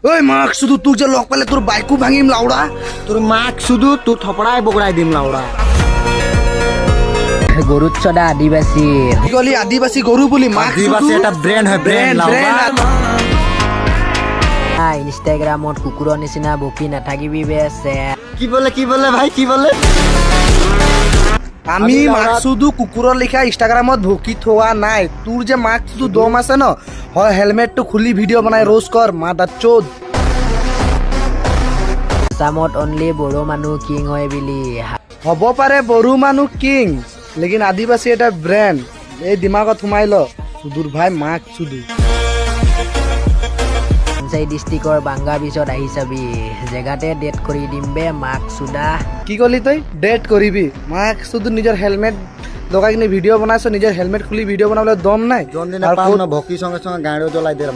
ওই মাক শুধু তুই যে লগ পালে তোর বাইকও ভাঙিম লাউড়া। তোর মাক শুধু তোর থপড়ায় বগড়াই দিম লাউড়া। গরুর চদা আদিবাসী কি কলি আদিবাসী গরু বলি মাক আদিবাসী এটা ব্র্যান্ড হয়, ব্র্যান্ড লাউড়া। ইনষ্টাগ্ৰামত কুকুৰৰ নিচিনা বকি নাথাকিবি বেছে। কি বলে ভাই কি বলে? আমি আমি মাক লাউড়া- শুধু কুকুৰৰ লিখা ইনষ্টাগ্ৰামত ভকি থোৱা নাই। তোৰ যে মাক শুধু দম আছে ন, হয় হেলমেটটো খুলি ভিডিঅ' বনাই ৰ'জ কৰ মা দাঁত চোদ। আসামত অনলি বড়ো মানুহ কিং হয় বুলি। হ'ব পাৰে বড়ো মানুহ কিং, লেকিন আদিবাসী এটা ব্ৰেণ্ড। এই দিমাগত সোমাই ল, সুদূৰ ভাই মাক শুধু। পঞ্চায়ত ডিষ্ট্ৰিক্টৰ বাংগা বিচত আহি চাবি, জেগাতে ডেট কৰি দিম বে মাক চুদা। কি কলি তই ডেট কৰিবি? মাক শুধু নিজৰ হেলমেট লগাই কিনে ভিডিঅ' বনাইছ, নিজৰ হেলমেট খুলি ভিডিঅ' বনাবলৈ দম নাই। যোনদিনা আৰু পাম ক'ত- না ভকি সঙ্গে সঙ্গে গাড়িও জ্বলাই দে।